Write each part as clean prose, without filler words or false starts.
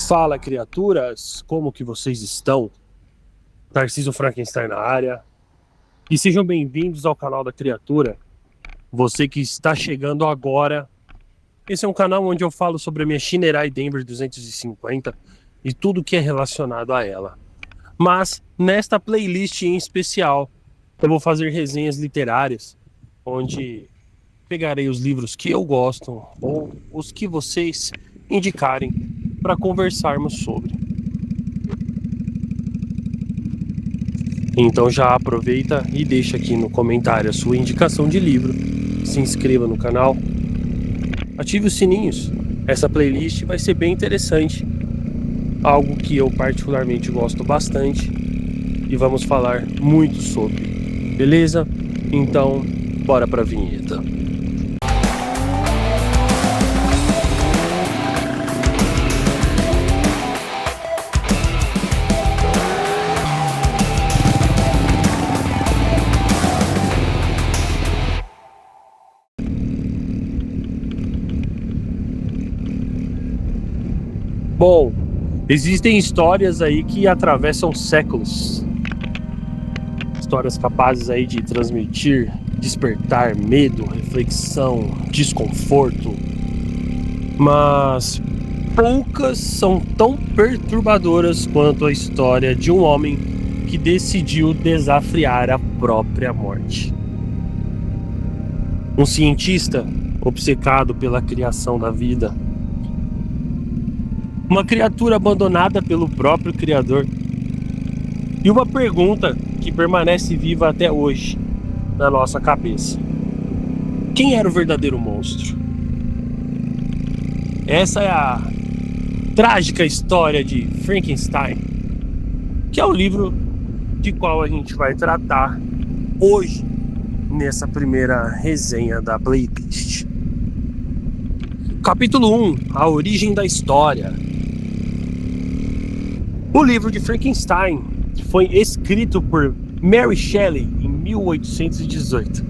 Fala, criaturas! Como que vocês estão? Tarcísio Frankenstein na área. E sejam bem-vindos ao canal da Criatura. Você que está chegando agora. Esse é um canal onde eu falo sobre a minha Shinerai Denver 250 e tudo que é relacionado a ela. Mas, nesta playlist em especial, eu vou fazer resenhas literárias, onde pegarei os livros que eu gosto ou os que vocês indicarem para conversarmos sobre. Então já aproveita e deixa aqui no comentário a sua indicação de livro, se inscreva no canal, ative os sininhos. Essa playlist vai ser bem interessante, algo que eu particularmente gosto bastante e vamos falar muito sobre, beleza? Então, bora pra vinheta. Bom, existem histórias aí que atravessam séculos. Histórias capazes aí de transmitir, despertar medo, reflexão, desconforto. Mas poucas são tão perturbadoras quanto a história de um homem que decidiu desafiar a própria morte. Um cientista obcecado pela criação da vida. Uma criatura abandonada pelo próprio Criador. E uma pergunta que permanece viva até hoje na nossa cabeça: quem era o verdadeiro monstro? Essa é a trágica história de Frankenstein, que é o livro de qual a gente vai tratar hoje nessa primeira resenha da playlist. Capítulo 1: A origem da história. O livro de Frankenstein foi escrito por Mary Shelley em 1818.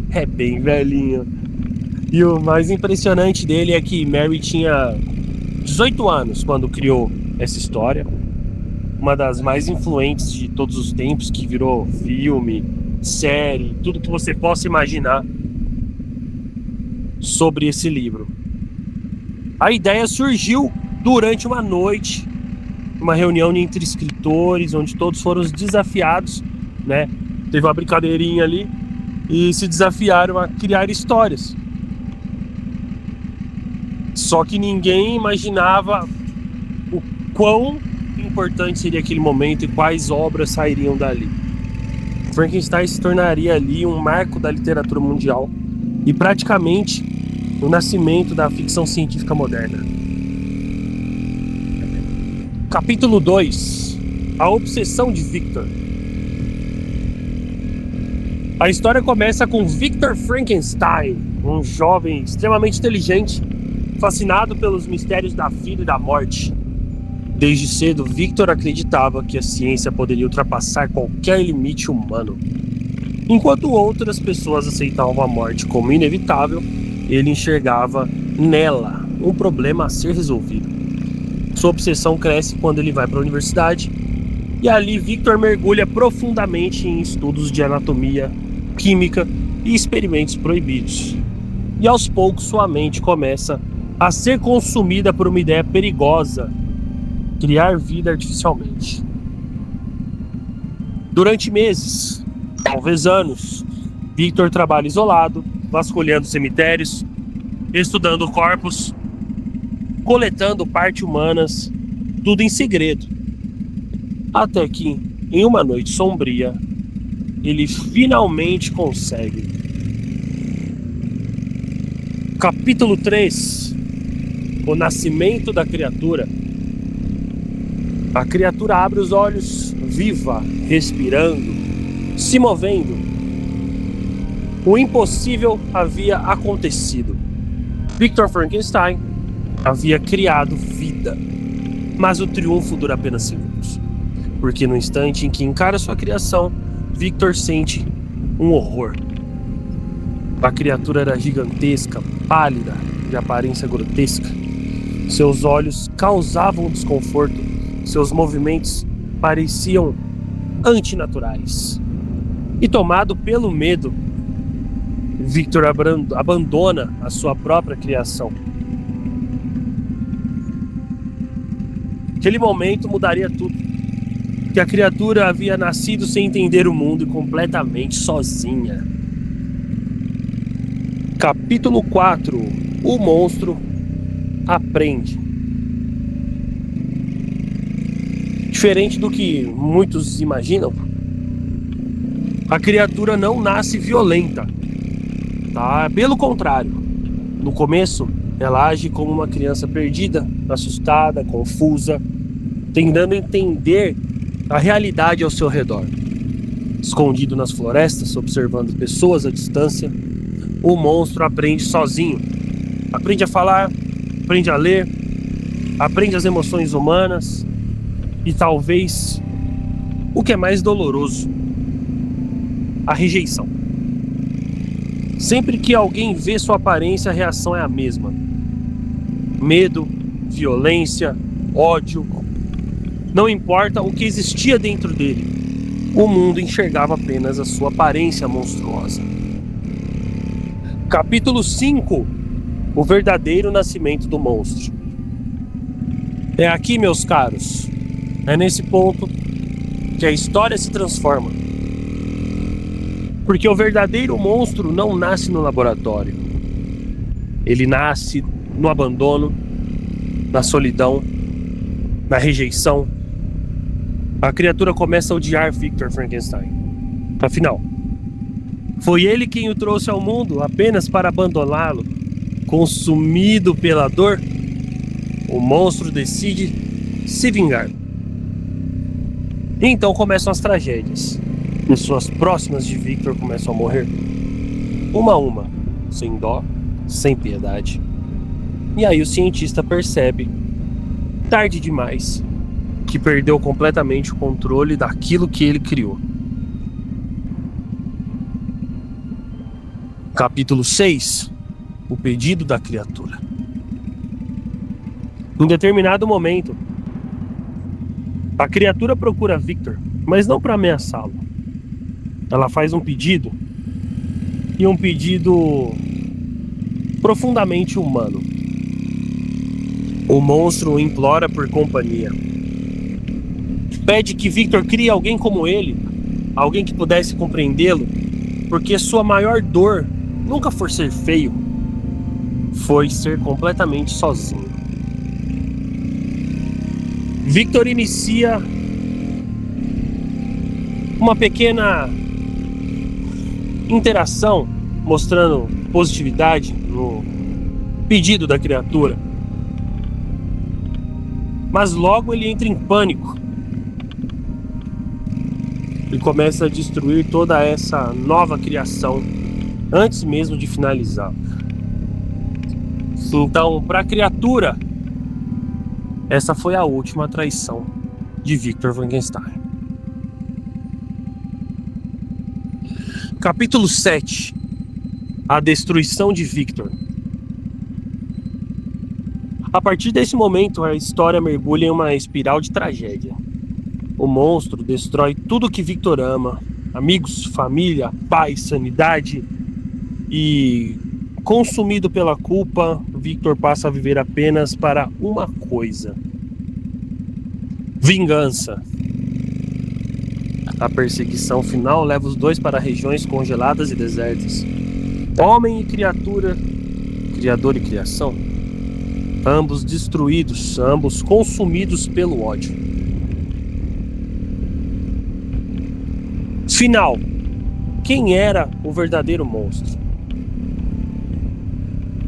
É bem velhinho. E o mais impressionante dele é que Mary tinha 18 anos quando criou essa história. Uma das mais influentes de todos os tempos, que virou filme, série, tudo que você possa imaginar sobre esse livro. A ideia surgiu durante uma noite, uma reunião entre escritores, onde todos foram desafiados, né? Teve uma brincadeirinha ali e se desafiaram a criar histórias. Só que ninguém imaginava o quão importante seria aquele momento e quais obras sairiam dali. Frankenstein se tornaria ali um marco da literatura mundial e praticamente o nascimento da ficção científica moderna. Capítulo 2: A obsessão de Victor. A história começa com Victor Frankenstein, um jovem extremamente inteligente, fascinado pelos mistérios da vida e da morte. Desde cedo, Victor acreditava que a ciência poderia ultrapassar qualquer limite humano. Enquanto outras pessoas aceitavam a morte como inevitável, ele enxergava nela um problema a ser resolvido. Sua obsessão cresce quando ele vai para a universidade, e ali Victor mergulha profundamente em estudos de anatomia, química e experimentos proibidos. E aos poucos sua mente começa a ser consumida por uma ideia perigosa: criar vida artificialmente. Durante meses, talvez anos, Victor trabalha isolado, vasculhando cemitérios, estudando corpos, coletando partes humanas, tudo em segredo. Até que, em uma noite sombria, ele finalmente consegue. Capítulo 3: O nascimento da criatura. A criatura abre os olhos, viva, respirando, se movendo. O impossível havia acontecido. Victor Frankenstein havia criado vida. Mas o triunfo dura apenas segundos, porque no instante em que encara sua criação, Victor sente um horror. A criatura era gigantesca, pálida, de aparência grotesca. Seus olhos causavam desconforto, seus movimentos pareciam antinaturais. E tomado pelo medo, Victor abandona a sua própria criação. Aquele momento mudaria tudo. Que a criatura havia nascido sem entender o mundo e completamente sozinha. Capítulo 4. O monstro aprende. Diferente do que muitos imaginam, a criatura não nasce violenta, tá? Pelo contrário, no começo ela age como uma criança perdida, assustada, confusa, tentando entender a realidade ao seu redor. Escondido nas florestas, observando pessoas à distância, o monstro aprende sozinho. Aprende a falar, aprende a ler, aprende as emoções humanas e talvez o que é mais doloroso, a rejeição. Sempre que alguém vê sua aparência, a reação é a mesma: medo, violência, ódio. Não importa o que existia dentro dele, o mundo enxergava apenas a sua aparência monstruosa. Capítulo 5. O verdadeiro nascimento do monstro. É aqui, meus caros, é nesse ponto que a história se transforma. Porque o verdadeiro monstro não nasce no laboratório. Ele nasce no abandono, na solidão, na rejeição. A criatura começa a odiar Victor Frankenstein. Afinal, foi ele quem o trouxe ao mundo apenas para abandoná-lo. Consumido pela dor, o monstro decide se vingar. E então começam as tragédias. Pessoas próximas de Victor começam a morrer, uma a uma, sem dó, sem piedade. E aí o cientista percebe, tarde demais, que perdeu completamente o controle daquilo que ele criou. Capítulo 6. O pedido da criatura. Em determinado momento, a criatura procura Victor, mas não para ameaçá-lo. Ela faz um pedido, e um pedido profundamente humano. O monstro o implora por companhia. Pede que Victor crie alguém como ele, alguém que pudesse compreendê-lo, porque sua maior dor nunca foi ser feio, foi ser completamente sozinho. Victor inicia uma pequena interação, mostrando positividade no pedido da criatura. Mas logo ele entra em pânico e começa a destruir toda essa nova criação antes mesmo de finalizar. Então, para a criatura, essa foi a última traição de Victor Frankenstein. Capítulo 7. A destruição de Victor. A partir desse momento, a história mergulha em uma espiral de tragédia. O monstro destrói tudo que Victor ama: amigos, família, paz, sanidade. E, consumido pela culpa, Victor passa a viver apenas para uma coisa: vingança. A perseguição final leva os dois para regiões congeladas e desertas. Homem e criatura, criador e criação, ambos destruídos, ambos consumidos pelo ódio. Final. Quem era o verdadeiro monstro?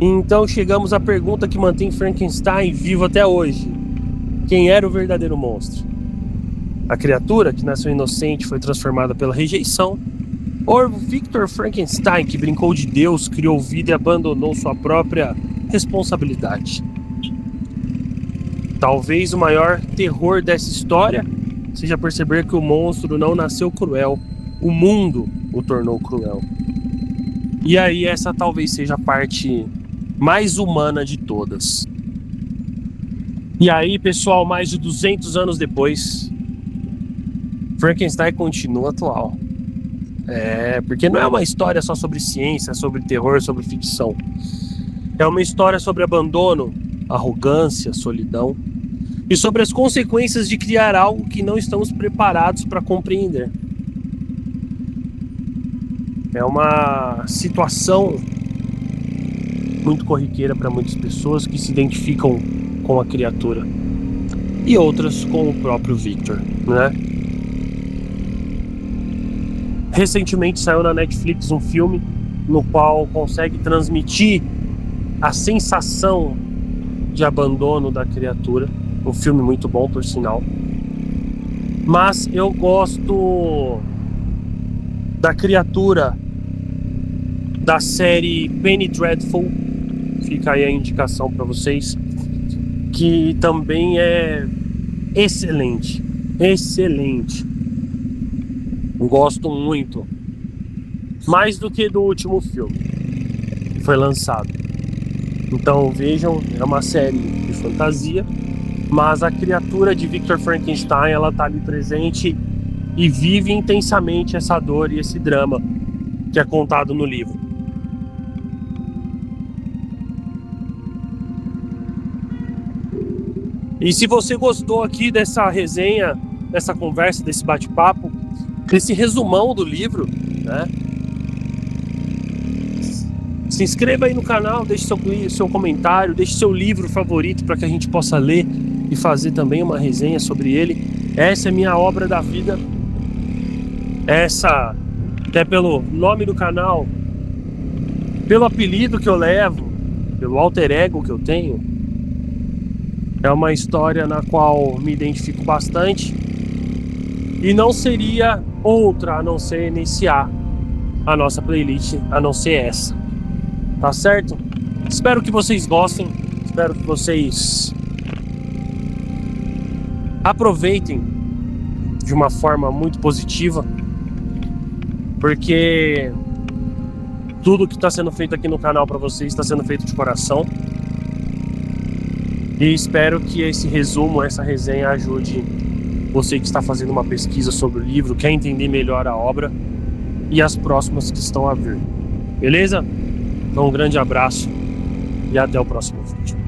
Então chegamos à pergunta que mantém Frankenstein vivo até hoje. Quem era o verdadeiro monstro? A criatura que nasceu inocente foi transformada pela rejeição? Ou Victor Frankenstein, que brincou de Deus, criou vida e abandonou sua própria responsabilidade? Talvez o maior terror dessa história seja perceber que o monstro não nasceu cruel, o mundo o tornou cruel. E aí essa talvez seja a parte mais humana de todas. E aí, pessoal, mais de 200 anos depois, Frankenstein continua atual. Porque não é uma história só sobre ciência, sobre terror, sobre ficção. É uma história sobre abandono, arrogância, solidão e sobre as consequências de criar algo que não estamos preparados para compreender. É uma situação muito corriqueira para muitas pessoas que se identificam com a criatura e outras com o próprio Victor, né? Recentemente saiu na Netflix um filme no qual consegue transmitir a sensação de abandono da criatura. Um filme muito bom, por sinal. Mas eu gosto da criatura da série Penny Dreadful. Fica aí a indicação para vocês, que também é excelente. Excelente. Gosto muito. Mais do que do último filme que foi lançado. Então vejam, é uma série de fantasia, mas a criatura de Victor Frankenstein, ela tá ali presente e vive intensamente essa dor e esse drama que é contado no livro. E se você gostou aqui dessa resenha, dessa conversa, desse bate-papo, desse resumão do livro, né? Se inscreva aí no canal, deixe seu comentário, deixe seu livro favorito para que a gente possa ler e fazer também uma resenha sobre ele. Essa é minha obra da vida. Essa, até pelo nome do canal, pelo apelido que eu levo, pelo alter ego que eu tenho, é uma história na qual me identifico bastante. E não seria outra a não ser iniciar a nossa playlist, a não ser essa. Tá certo? Espero que vocês gostem. Espero que vocês aproveitem de uma forma muito positiva. Porque tudo que está sendo feito aqui no canal para vocês está sendo feito de coração. E espero que esse resumo, essa resenha ajude você que está fazendo uma pesquisa sobre o livro, quer entender melhor a obra e as próximas que estão a vir. Beleza? Então um grande abraço e até o próximo vídeo.